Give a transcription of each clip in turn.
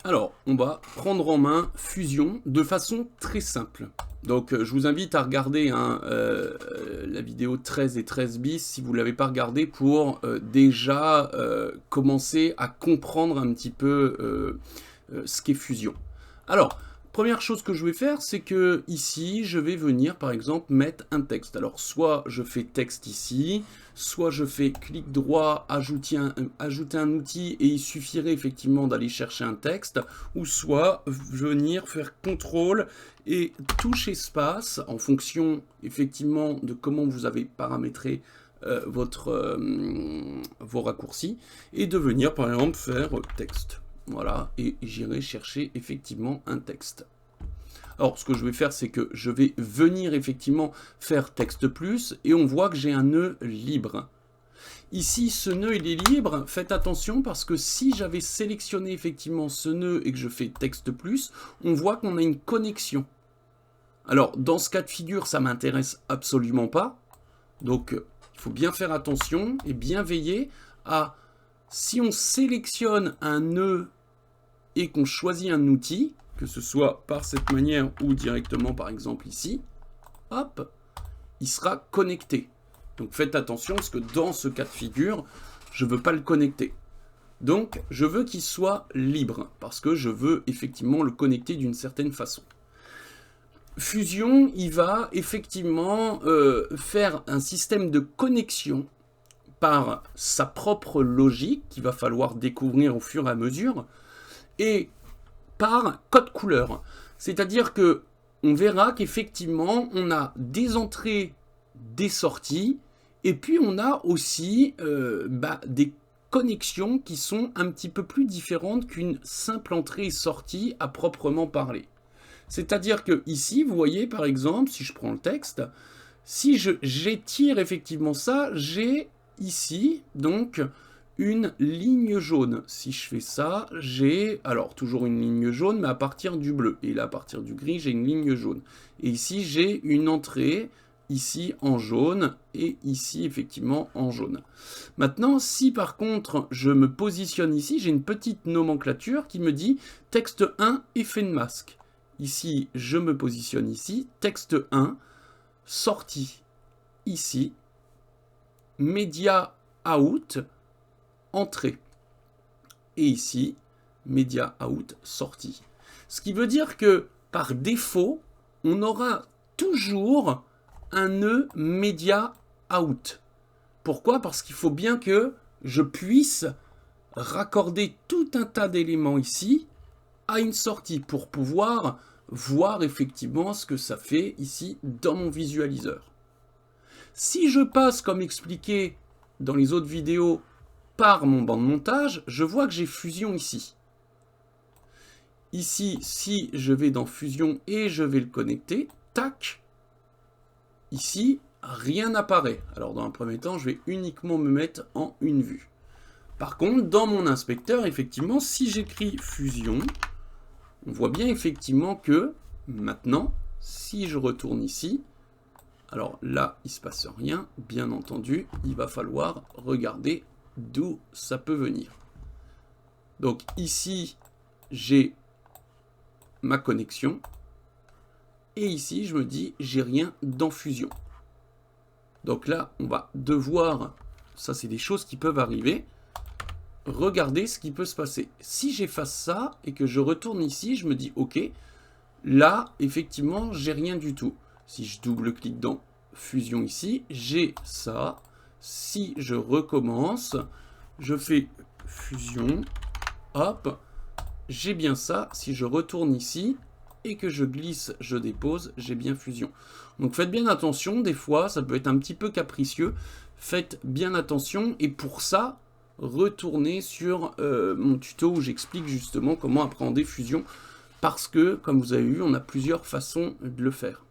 Alors, on va prendre en main Fusion de façon très simple. Donc, je vous invite à regarder la vidéo 13 et 13 bis si vous ne l'avez pas regardé pour déjà commencer à comprendre un petit peu ce qu'est Fusion. Alors, première chose que je vais faire, c'est que ici, je vais venir par exemple mettre un texte. Alors, soit je fais texte ici, soit je fais clic droit, ajouter un outil et il suffirait effectivement d'aller chercher un texte, ou soit venir faire CTRL et touche espace en fonction effectivement de comment vous avez paramétré vos raccourcis, et de venir par exemple faire texte. Voilà, et j'irai chercher effectivement un texte. Alors, ce que je vais faire, c'est que je vais venir effectivement faire texte plus, et on voit que j'ai un nœud libre. Ici, ce nœud, il est libre. Faites attention parce que si j'avais sélectionné effectivement ce nœud et que je fais texte plus, on voit qu'on a une connexion. Alors, dans ce cas de figure, ça ne m'intéresse absolument pas. Donc, il faut bien faire attention et bien veiller à... Si on sélectionne un nœud et qu'on choisit un outil, que ce soit par cette manière ou directement par exemple ici, hop, il sera connecté. Donc faites attention parce que dans ce cas de figure, je ne veux pas le connecter. Donc je veux qu'il soit libre parce que je veux effectivement le connecter d'une certaine façon. Fusion, il va effectivement faire un système de connexion par sa propre logique qu'il va falloir découvrir au fur et à mesure, et par code couleur. C'est-à-dire que on verra qu'effectivement, on a des entrées, des sorties, et puis on a aussi des connexions qui sont un petit peu plus différentes qu'une simple entrée et sortie à proprement parler. C'est-à-dire que ici, vous voyez par exemple, si je prends le texte, si j'étire effectivement ça, j'ai ici donc une ligne jaune. Si je fais ça, j'ai alors toujours une ligne jaune, mais à partir du bleu. Et là, à partir du gris, j'ai une ligne jaune. Et ici, j'ai une entrée, ici en jaune, et ici, effectivement, en jaune. Maintenant, si par contre, je me positionne ici, j'ai une petite nomenclature qui me dit texte 1, effet de masque. Ici, je me positionne ici, texte 1, sortie ici, média out, entrée. Et ici, média out, sortie. Ce qui veut dire que par défaut, on aura toujours un nœud média out. Pourquoi? Parce qu'il faut bien que je puisse raccorder tout un tas d'éléments ici à une sortie pour pouvoir voir effectivement ce que ça fait ici dans mon visualiseur. Si je passe, comme expliqué dans les autres vidéos, par mon banc de montage, je vois que j'ai Fusion ici. Ici, si je vais dans Fusion et je vais le connecter, tac, ici, rien n'apparaît. Alors dans un premier temps, je vais uniquement me mettre en une vue. Par contre, dans mon inspecteur, effectivement, si j'écris Fusion, on voit bien effectivement que maintenant, si je retourne ici, alors là, il ne se passe rien, bien entendu, il va falloir regarder d'où ça peut venir. Donc ici, j'ai ma connexion, et ici, je me dis, j'ai rien dans Fusion. Donc là, on va devoir, ça c'est des choses qui peuvent arriver, regarder ce qui peut se passer. Si j'efface ça et que je retourne ici, je me dis ok, là effectivement j'ai rien du tout. Si je double-clique dans Fusion ici, j'ai ça. Si je recommence, je fais Fusion, hop, j'ai bien ça. Si je retourne ici et que je glisse, je dépose, j'ai bien Fusion. Donc faites bien attention, des fois ça peut être un petit peu capricieux. Faites bien attention, et pour ça, retournez sur mon tuto où j'explique justement comment appréhender Fusion, parce que, comme vous avez vu, on a plusieurs façons de le faire.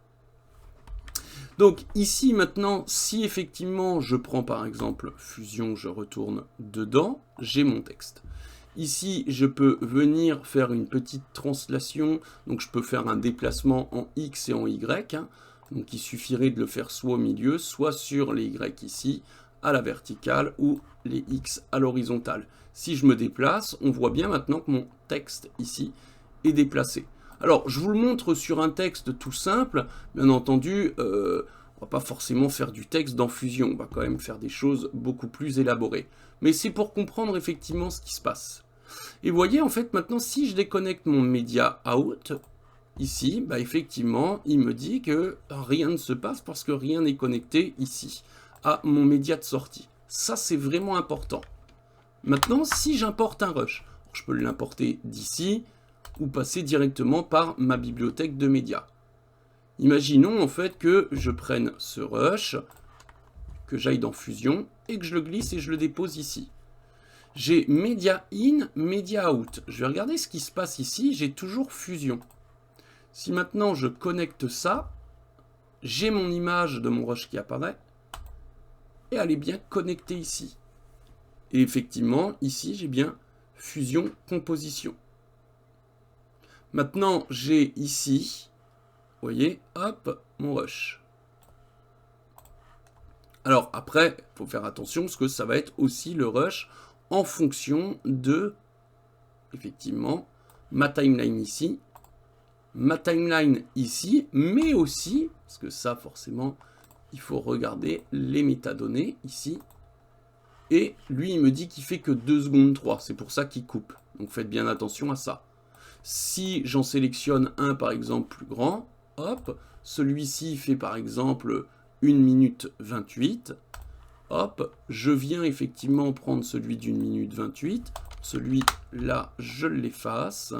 Donc ici maintenant, si effectivement je prends par exemple Fusion, je retourne dedans, j'ai mon texte. Ici, je peux venir faire une petite translation, donc je peux faire un déplacement en X et en Y, hein. Donc il suffirait de le faire soit au milieu, soit sur les Y ici, à la verticale ou les X à l'horizontale. Si je me déplace, on voit bien maintenant que mon texte ici est déplacé. Alors, je vous le montre sur un texte tout simple. Bien entendu, on ne va pas forcément faire du texte dans Fusion. On va quand même faire des choses beaucoup plus élaborées. Mais c'est pour comprendre effectivement ce qui se passe. Et vous voyez, en fait, maintenant, si je déconnecte mon Media Out, ici, bah, effectivement, il me dit que rien ne se passe parce que rien n'est connecté ici à mon média de sortie. Ça, c'est vraiment important. Maintenant, si j'importe un rush, je peux l'importer d'ici ou passer directement par ma bibliothèque de médias. Imaginons en fait que je prenne ce rush, que j'aille dans Fusion et que je le glisse et je le dépose ici. J'ai Media In, Media Out. Je vais regarder ce qui se passe ici. J'ai toujours Fusion. Si maintenant je connecte ça, j'ai mon image de mon rush qui apparaît et elle est bien connectée ici. Et effectivement, ici, j'ai bien Fusion Composition. Maintenant, j'ai ici, vous voyez, hop, mon rush. Alors, après, il faut faire attention parce que ça va être aussi le rush en fonction de, effectivement, ma timeline ici, ma timeline ici, mais aussi, parce que ça, forcément, il faut regarder les métadonnées ici. Et lui, il me dit qu'il fait que 2 secondes 3. C'est pour ça qu'il coupe. Donc faites bien attention à ça. Si j'en sélectionne un, par exemple, plus grand, hop, celui-ci fait par exemple 1 minute 28. Hop, je viens effectivement prendre celui d'1 minute 28. Celui-là, je l'efface.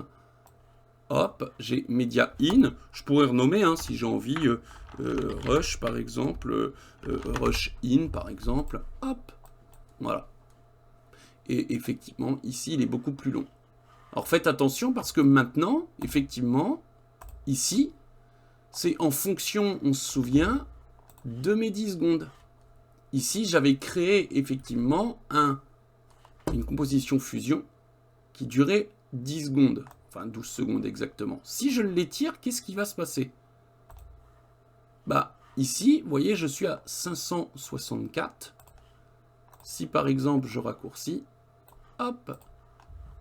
Hop, j'ai Media In. Je pourrais renommer, hein, si j'ai envie, Rush, par exemple, Rush In, par exemple. Hop. Voilà. Et effectivement, ici, il est beaucoup plus long. Alors, faites attention parce que maintenant, effectivement, ici, c'est en fonction, on se souvient, de mes 10 secondes. Ici, j'avais créé, effectivement, une composition fusion qui durait 10 secondes. Enfin, 12 secondes exactement. Si je l'étire, qu'est-ce qui va se passer? Bah, ici, vous voyez, je suis à 564. Si par exemple je raccourcis, hop,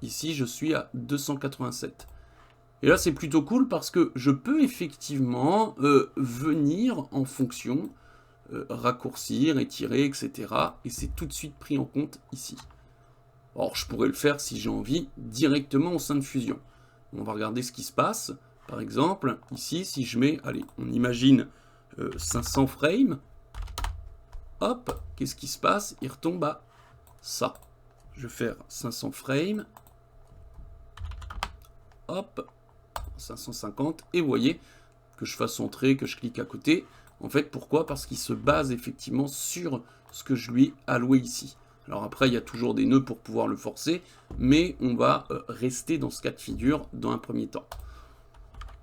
ici je suis à 287. Et là c'est plutôt cool parce que je peux effectivement venir en fonction, raccourcir, étirer, etc. Et c'est tout de suite pris en compte ici. Or je pourrais le faire si j'ai envie directement au sein de Fusion. On va regarder ce qui se passe. Par exemple, ici si je mets, allez, on imagine 500 frames. Hop, qu'est-ce qui se passe? Il retombe à ça. Je vais faire 500 frames. Hop, 550. Et vous voyez, que je fasse entrer, que je clique à côté. En fait, pourquoi? Parce qu'il se base effectivement sur ce que je lui ai alloué ici. Alors après, il y a toujours des nœuds pour pouvoir le forcer, mais on va rester dans ce cas de figure dans un premier temps.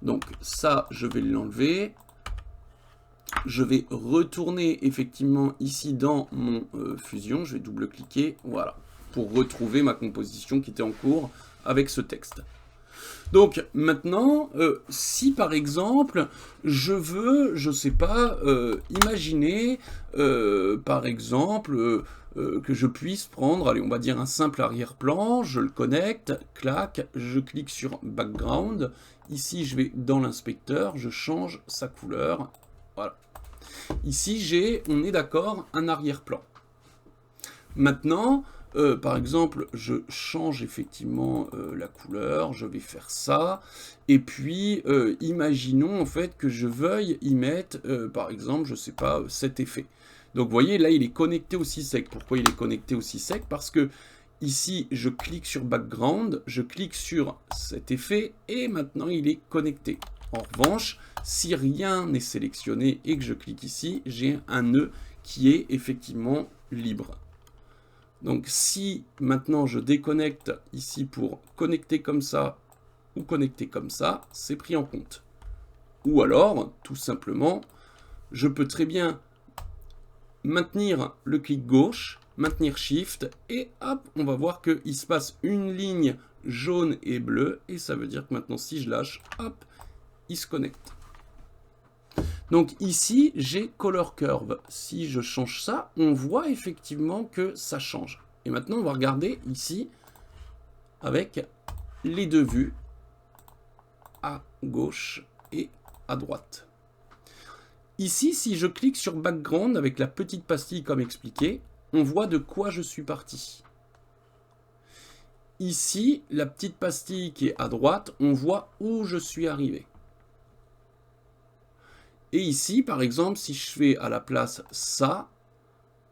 Donc ça, je vais l'enlever. Je vais retourner effectivement ici dans mon Fusion. Je vais double-cliquer, voilà, pour retrouver ma composition qui était en cours avec ce texte. Donc maintenant, si par exemple, je veux, je sais pas, imaginer par exemple que je puisse prendre, allez, on va dire un simple arrière-plan, je le connecte, clac, je clique sur Background. Ici, je vais dans l'inspecteur, je change sa couleur. Voilà. Ici, on est d'accord, un arrière-plan. Maintenant, par exemple, je change effectivement la couleur, je vais faire ça, et puis imaginons en fait que je veuille y mettre, par exemple, je sais pas, cet effet. Donc vous voyez, là il est connecté aussi sec. Pourquoi il est connecté aussi sec? Parce que ici, je clique sur Background, je clique sur cet effet, et maintenant il est connecté. En revanche, si rien n'est sélectionné et que je clique ici, j'ai un nœud qui est effectivement libre. Donc si maintenant je déconnecte ici pour connecter comme ça ou connecter comme ça, c'est pris en compte. Ou alors, tout simplement, je peux très bien maintenir le clic gauche, maintenir Shift, et hop, on va voir qu'il se passe une ligne jaune et bleue, et ça veut dire que maintenant si je lâche, hop, il se connecte. Donc ici, j'ai Color Curve. Si je change ça, on voit effectivement que ça change. Et maintenant, on va regarder ici avec les deux vues à gauche et à droite. Ici, si je clique sur Background avec la petite pastille comme expliqué, on voit de quoi je suis parti. Ici, la petite pastille qui est à droite, on voit où je suis arrivé. Et ici, par exemple, si je fais à la place ça,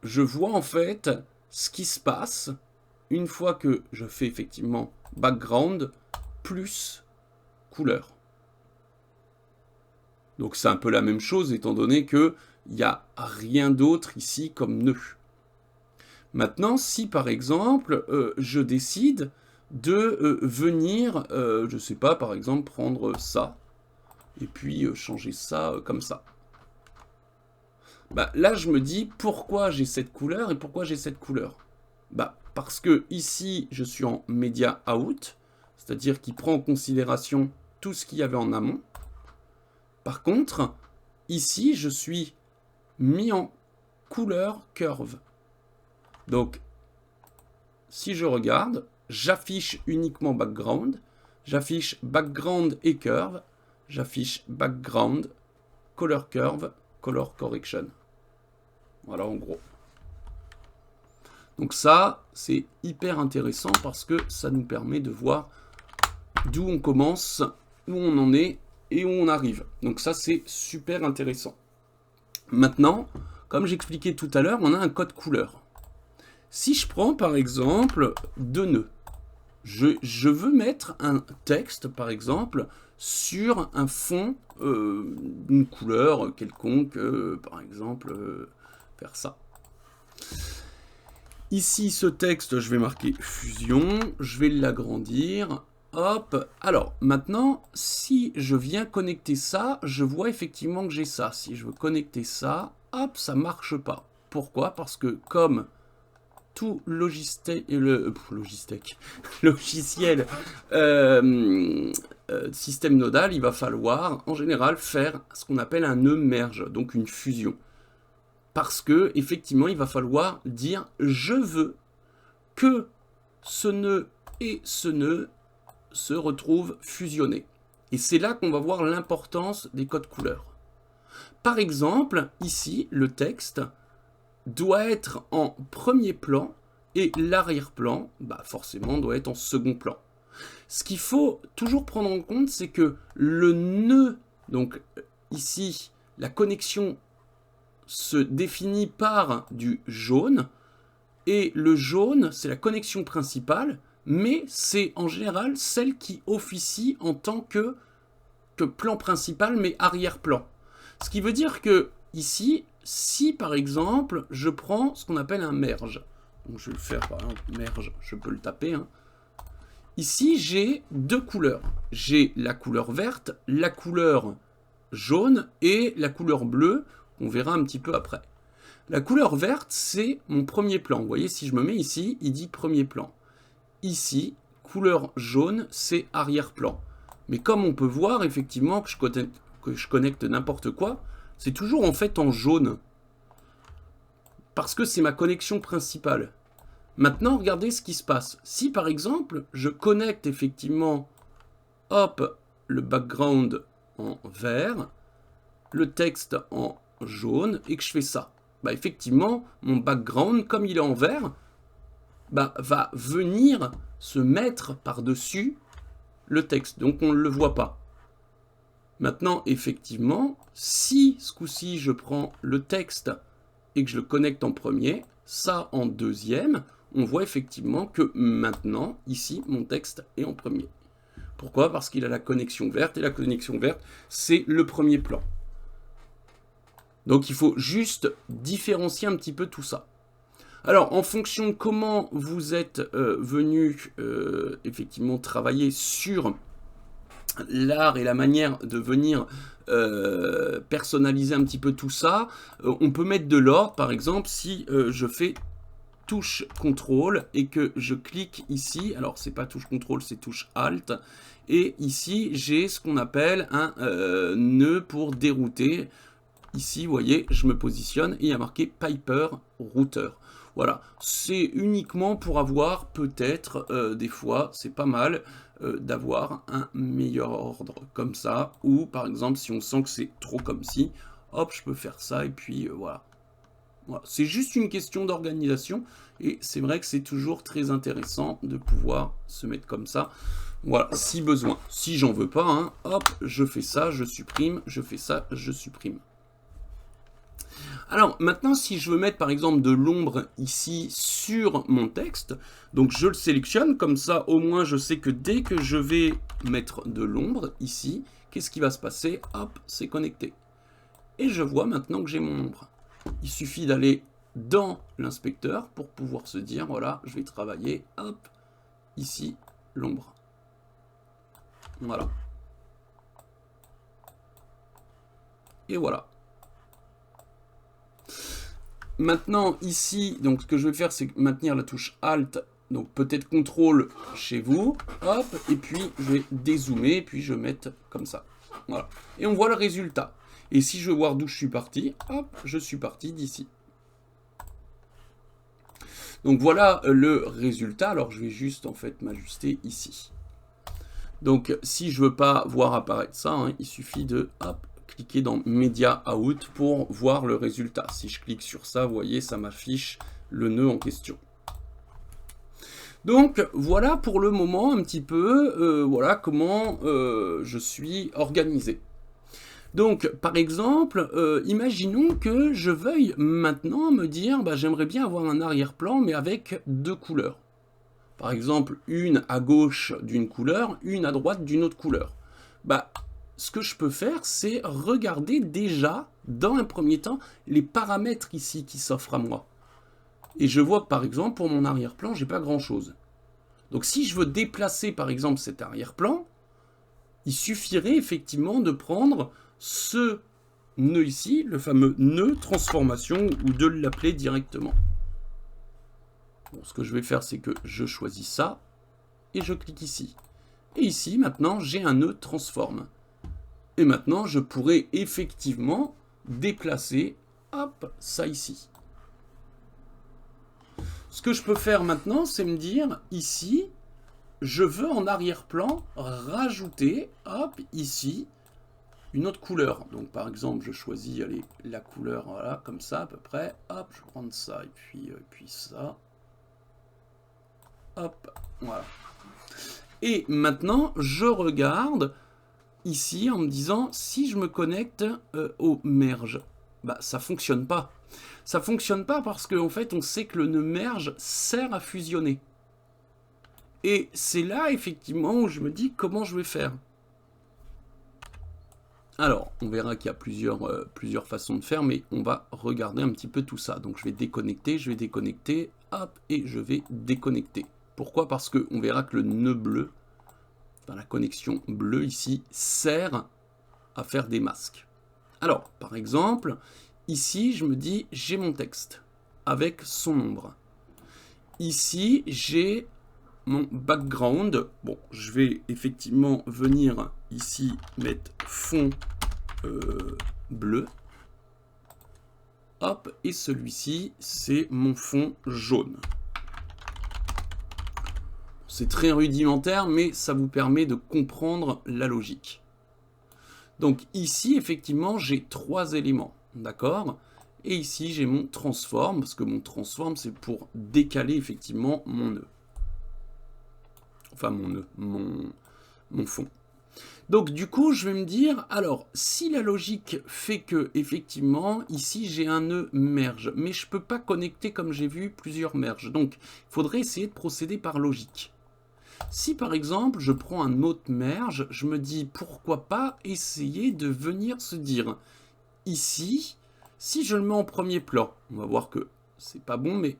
je vois en fait ce qui se passe une fois que je fais effectivement background plus couleur. Donc c'est un peu la même chose étant donné qu'il n'y a rien d'autre ici comme nœud. Maintenant, si par exemple, je décide de venir, je ne sais pas, par exemple, prendre ça, et puis changer ça comme ça. Bah, là, je me dis pourquoi j'ai cette couleur et pourquoi j'ai cette couleur. Bah, parce que ici, je suis en Media Out, c'est-à-dire qu'il prend en considération tout ce qu'il y avait en amont. Par contre, ici, je suis mis en couleur curve. Donc, si je regarde, j'affiche uniquement background, j'affiche background et curve, j'affiche background, color curve, color correction. Voilà en gros. Donc ça, c'est hyper intéressant parce que ça nous permet de voir d'où on commence, où on en est et où on arrive. Donc ça, c'est super intéressant. Maintenant, comme j'expliquais tout à l'heure, on a un code couleur. Si je prends par exemple deux nœuds, je veux mettre un texte par exemple sur un fond, une couleur quelconque, par exemple, faire ça. Ici, ce texte, je vais marquer fusion, je vais l'agrandir, hop. Alors, maintenant, si je viens connecter ça, je vois effectivement que j'ai ça. Si je veux connecter ça, hop, ça marche pas. Pourquoi? Parce que comme tout logiciel système nodal, il va falloir en général faire ce qu'on appelle un nœud merge, donc une fusion. Parce que effectivement, il va falloir dire je veux que ce nœud et ce nœud se retrouvent fusionnés. Et c'est là qu'on va voir l'importance des codes couleurs. Par exemple, ici, le texte doit être en premier plan et l'arrière-plan, bah forcément, doit être en second plan. Ce qu'il faut toujours prendre en compte, c'est que le nœud, donc ici, la connexion se définit par du jaune, et le jaune, c'est la connexion principale, mais c'est en général celle qui officie en tant que plan principal, mais arrière-plan. Ce qui veut dire que ici, si par exemple, je prends ce qu'on appelle un merge, donc je vais le faire par exemple, merge, je peux le taper, hein. Ici, j'ai deux couleurs. J'ai la couleur verte, la couleur jaune et la couleur bleue, on verra un petit peu après. La couleur verte, c'est mon premier plan. Vous voyez, si je me mets ici, il dit premier plan. Ici, couleur jaune, c'est arrière-plan. Mais comme on peut voir, effectivement, que je connecte n'importe quoi, c'est toujours en fait en jaune. Parce que c'est ma connexion principale. Maintenant, regardez ce qui se passe. Si, par exemple, je connecte effectivement, hop, le background en vert, le texte en jaune, et que je fais ça. Bah, effectivement, mon background, comme il est en vert, bah, va venir se mettre par-dessus le texte. Donc, on ne le voit pas. Maintenant, effectivement, si ce coup-ci, je prends le texte et que je le connecte en premier, ça en deuxième, on voit effectivement que maintenant, ici, mon texte est en premier. Pourquoi? Parce qu'il a la connexion verte, et la connexion verte, c'est le premier plan. Donc il faut juste différencier un petit peu tout ça. Alors, en fonction de comment vous êtes venu effectivement travailler sur l'art et la manière de venir personnaliser un petit peu tout ça, on peut mettre de l'ordre. Par exemple, si je fais touche CTRL et que je clique ici, alors c'est pas touche CTRL, c'est touche ALT, et ici j'ai ce qu'on appelle un nœud pour dérouter. ici, vous voyez, je me positionne et il y a marqué Piper Router. Voilà, c'est uniquement pour avoir peut-être, des fois, c'est pas mal, d'avoir un meilleur ordre comme ça, ou par exemple, si on sent que c'est trop comme ci, hop, je peux faire ça, et puis voilà. Voilà. C'est juste une question d'organisation, et c'est vrai que c'est toujours très intéressant de pouvoir se mettre comme ça. Voilà, si besoin. Si j'en veux pas, hein, hop, je fais ça, je supprime, je fais ça, je supprime. Alors maintenant, si je veux mettre par exemple de l'ombre ici sur mon texte, donc je le sélectionne, comme ça au moins je sais que dès que je vais mettre de l'ombre ici, qu'est-ce qui va se passer? Hop, c'est connecté. Et je vois maintenant que j'ai mon ombre. Il suffit d'aller dans l'inspecteur pour pouvoir se dire, voilà, je vais travailler, hop, ici, l'ombre. Voilà. Et voilà. Maintenant, ici, donc ce que je vais faire, c'est maintenir la touche Alt, donc peut-être CTRL chez vous, hop, et puis je vais dézoomer, puis je vais mettre comme ça. Voilà. Et on voit le résultat. Et si je veux voir d'où je suis parti, hop, je suis parti d'ici. Donc voilà le résultat. Alors je vais juste en fait m'ajuster ici. Donc si je veux pas voir apparaître ça, hein, il suffit de hop, cliquer dans Media Out pour voir le résultat. Si je clique sur ça, vous voyez, ça m'affiche le nœud en question. Donc voilà pour le moment un petit peu voilà comment je suis organisé. Donc par exemple, imaginons que je veuille maintenant me dire bah, j'aimerais bien avoir un arrière-plan mais avec deux couleurs. Par exemple, une à gauche d'une couleur, une à droite d'une autre couleur. Bah, ce que je peux faire, c'est regarder déjà, dans un premier temps, les paramètres ici qui s'offrent à moi. Et je vois que, par exemple, pour mon arrière-plan, j'ai pas grand-chose. Donc, si je veux déplacer, par exemple, cet arrière-plan, il suffirait effectivement de prendre ce nœud ici, le fameux nœud transformation, ou de l'appeler directement. Bon, ce que je vais faire, c'est que je choisis ça, et je clique ici. Et ici, maintenant, j'ai un nœud transform. Et maintenant, je pourrais effectivement déplacer, hop, ça ici. Ce que je peux faire maintenant, c'est me dire, ici, je veux en arrière-plan rajouter, hop, ici, une autre couleur. Donc, par exemple, je choisis, allez, la couleur, voilà, comme ça, à peu près. Hop, je vais prendre ça, et puis ça. Hop, voilà. Et maintenant, je regarde ici en me disant, si je me connecte au merge, bah ça fonctionne pas. Ça fonctionne pas parce qu'en fait, on sait que le nœud merge sert à fusionner. Et c'est là, effectivement, où je me dis comment je vais faire. Alors, on verra qu'il y a plusieurs façons de faire, mais on va regarder un petit peu tout ça. Donc, je vais déconnecter, hop, et je vais déconnecter. Pourquoi? Parce qu'on verra que le nœud bleu, enfin la connexion bleue ici, sert à faire des masques. Alors, par exemple, ici, je me dis, j'ai mon texte avec son ombre. Ici, j'ai mon background. Bon, je vais effectivement venir ici mettre fond bleu. Hop, et celui-ci, c'est mon fond jaune. C'est très rudimentaire, mais ça vous permet de comprendre la logique. Donc ici, effectivement, j'ai trois éléments, d'accord? Et ici, j'ai mon transform, parce que mon transform, c'est pour décaler effectivement mon nœud. Enfin, mon nœud, mon fond. Donc du coup, je vais me dire, alors, si la logique fait que, effectivement, ici, j'ai un nœud merge, mais je ne peux pas connecter, comme j'ai vu, plusieurs merges. Donc, il faudrait essayer de procéder par logique. Si par exemple je prends un autre merge, je me dis pourquoi pas essayer de venir se dire ici, si je le mets en premier plan, on va voir que c'est pas bon, mais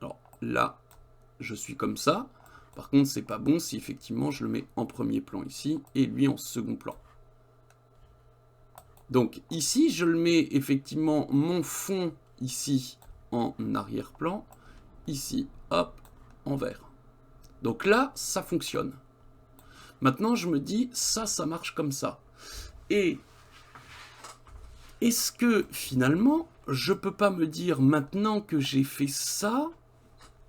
alors là je suis comme ça. Par contre c'est pas bon si effectivement je le mets en premier plan ici et lui en second plan. Donc ici je le mets effectivement mon fond ici en arrière-plan, ici hop en vert. Donc là, ça fonctionne. Maintenant, je me dis, ça marche comme ça. Et est-ce que finalement, je peux pas me dire maintenant que j'ai fait ça,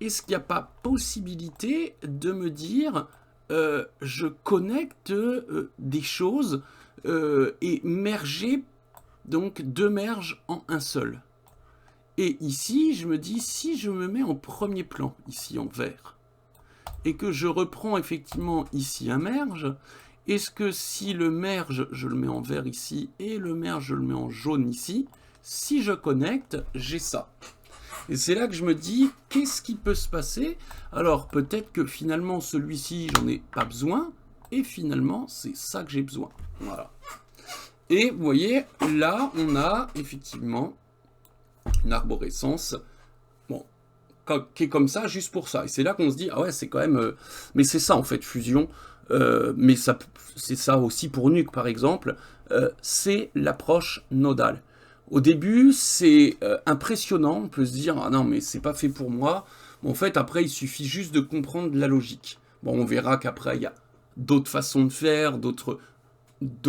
est-ce qu'il n'y a pas possibilité de me dire je connecte des choses et merger, donc deux merges en un seul. Et ici, je me dis, si je me mets en premier plan, ici en vert, et que je reprends effectivement ici un merge, est-ce que si le merge, je le mets en vert ici, et le merge, je le mets en jaune ici, si je connecte, j'ai ça. Et c'est là que je me dis, qu'est-ce qui peut se passer? Alors, peut-être que finalement, celui-ci, j'en ai pas besoin, et finalement, c'est ça que j'ai besoin. Voilà. Et vous voyez, là, on a effectivement une arborescence, bon, qui est comme ça, juste pour ça. Et c'est là qu'on se dit, ah ouais, c'est quand même... mais c'est ça, en fait, fusion. Mais c'est ça aussi pour Nuke, par exemple. C'est l'approche nodale. Au début, c'est impressionnant. On peut se dire, ah non, mais c'est pas fait pour moi. Bon, en fait, après, il suffit juste de comprendre la logique. Bon, on verra qu'après, il y a d'autres façons de faire, d'autres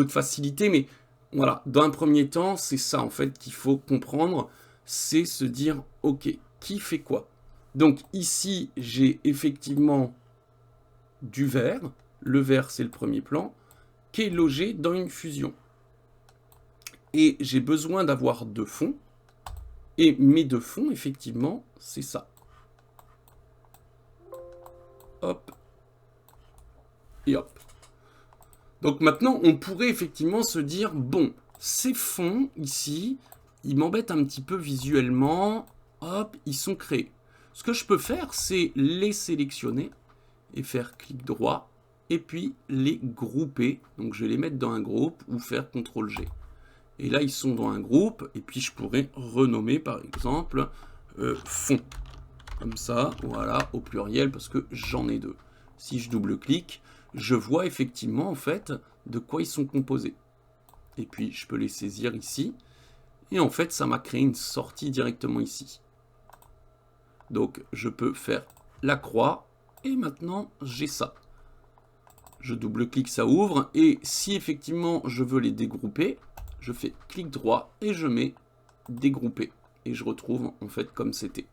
facilités, mais voilà, dans un premier temps, c'est ça, en fait, qu'il faut comprendre, c'est se dire, ok, qui fait quoi? Donc, ici, j'ai effectivement du vert. Le vert, c'est le premier plan, qui est logé dans une fusion. Et j'ai besoin d'avoir deux fonds. Et mes deux fonds, effectivement, c'est ça. Hop. Et hop. Donc maintenant, on pourrait effectivement se dire, bon, ces fonds, ici, ils m'embêtent un petit peu visuellement. Hop, ils sont créés. Ce que je peux faire, c'est les sélectionner et faire clic droit. Et puis les grouper. Donc je vais les mettre dans un groupe ou faire CTRL-G. Et là, ils sont dans un groupe. Et puis je pourrais renommer, par exemple, fond. Comme ça, voilà, au pluriel, parce que j'en ai deux. Si je double-clique, je vois effectivement, en fait, de quoi ils sont composés. Et puis, je peux les saisir ici. Et en fait, ça m'a créé une sortie directement ici. Donc, je peux faire la croix. Et maintenant, j'ai ça. Je double-clique, ça ouvre. Et si effectivement, je veux les dégrouper, je fais clic droit et je mets dégrouper. Et je retrouve, en fait, comme c'était.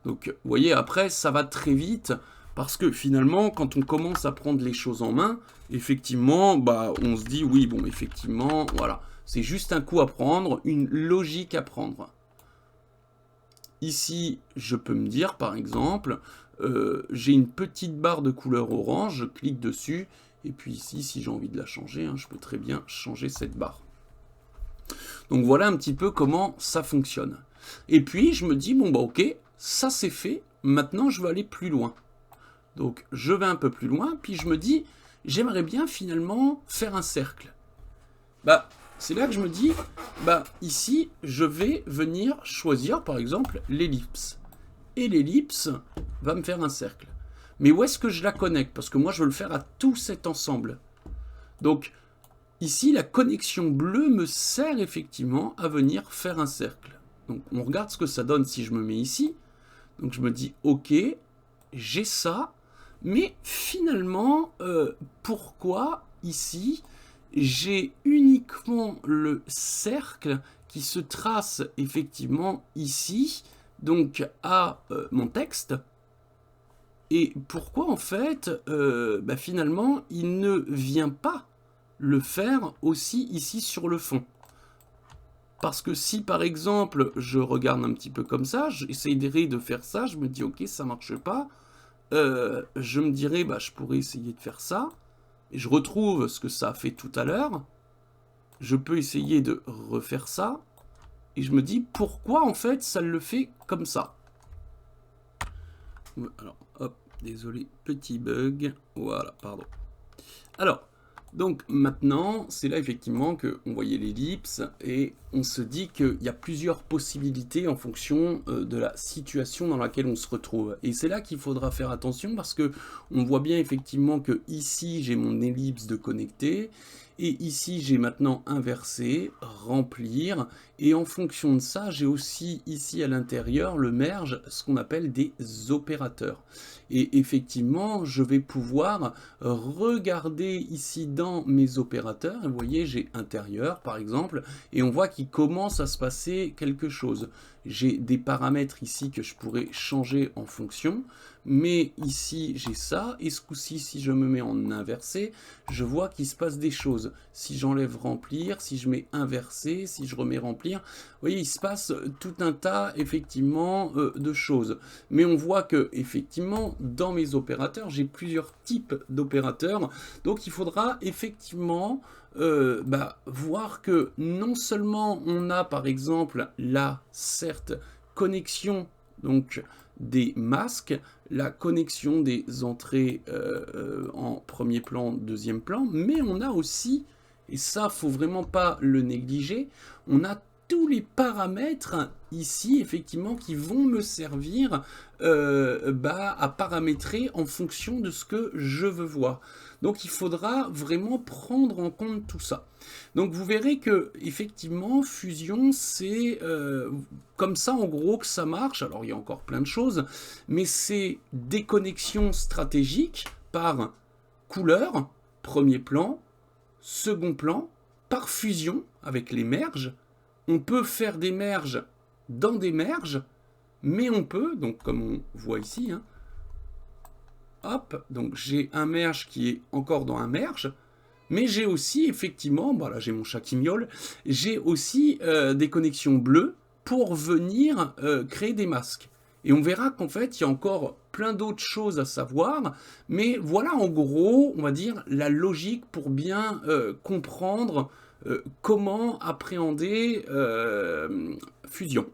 Donc, vous voyez, après, ça va très vite. Parce que finalement, quand on commence à prendre les choses en main, effectivement, bah, on se dit, oui, bon, effectivement, voilà. C'est juste un coup à prendre, une logique à prendre. Ici, je peux me dire, par exemple, j'ai une petite barre de couleur orange, je clique dessus, et puis ici, si j'ai envie de la changer, hein, je peux très bien changer cette barre. Donc voilà un petit peu comment ça fonctionne. Et puis, je me dis, bon, bah ok, ça c'est fait, maintenant je veux aller plus loin. Donc, je vais un peu plus loin, puis je me dis, j'aimerais bien finalement faire un cercle. Bah, c'est là que je me dis, bah, ici, je vais venir choisir, par exemple, l'ellipse. Et l'ellipse va me faire un cercle. Mais où est-ce que je la connecte? Parce que moi, je veux le faire à tout cet ensemble. Donc, ici, la connexion bleue me sert effectivement à venir faire un cercle. Donc, on regarde ce que ça donne si je me mets ici. Donc, je me dis, ok, j'ai ça. Mais finalement, pourquoi ici, j'ai uniquement le cercle qui se trace effectivement ici, donc à mon texte. Et pourquoi en fait, bah, finalement, il ne vient pas le faire aussi ici sur le fond. Parce que si par exemple, je regarde un petit peu comme ça, j'essayerai de faire ça, je me dis ok, ça marche pas. Je me dirais, bah, je pourrais essayer de faire ça. Et je retrouve ce que ça a fait tout à l'heure. Je peux essayer de refaire ça. Et je me dis, pourquoi en fait ça le fait comme ça? Alors, hop, désolé, petit bug. Voilà, pardon. Alors, donc maintenant, c'est là effectivement qu'on voyait l'ellipse et on se dit qu'il y a plusieurs possibilités en fonction de la situation dans laquelle on se retrouve. Et c'est là qu'il faudra faire attention parce que on voit bien effectivement que ici j'ai mon ellipse de connecté Et ici, j'ai maintenant inversé, remplir, et en fonction de ça, j'ai aussi ici à l'intérieur le merge, ce qu'on appelle des opérateurs. Et effectivement, je vais pouvoir regarder ici dans mes opérateurs, et vous voyez, j'ai intérieur par exemple, et on voit qu'il commence à se passer quelque chose. J'ai des paramètres ici que je pourrais changer en fonction, mais ici j'ai ça, et ce coup-ci, si je me mets en inversé, je vois qu'il se passe des choses. Si j'enlève remplir, si je mets inverser, si je remets remplir, vous voyez, il se passe tout un tas effectivement de choses. Mais on voit que effectivement dans mes opérateurs, j'ai plusieurs types d'opérateurs, donc il faudra effectivement voir que non seulement on a par exemple là, certes, connexion donc des masques, la connexion des entrées en premier plan, deuxième plan, mais on a aussi, et ça faut vraiment pas le négliger, on a tous les paramètres ici effectivement qui vont me servir à paramétrer en fonction de ce que je veux voir. Donc il faudra vraiment prendre en compte tout ça. Donc vous verrez que effectivement Fusion c'est comme ça en gros que ça marche. Alors il y a encore plein de choses, mais c'est des connexions stratégiques par couleur, premier plan, second plan, par fusion avec les merges. On peut faire des merges dans des merges, mais on peut, donc comme on voit ici, hein, hop, donc j'ai un merge qui est encore dans un merge, mais j'ai aussi effectivement, là j'ai mon chat qui miaule, j'ai aussi des connexions bleues pour venir créer des masques. Et on verra qu'en fait, il y a encore plein d'autres choses à savoir, mais voilà en gros, on va dire, la logique pour bien comprendre comment appréhender Fusion.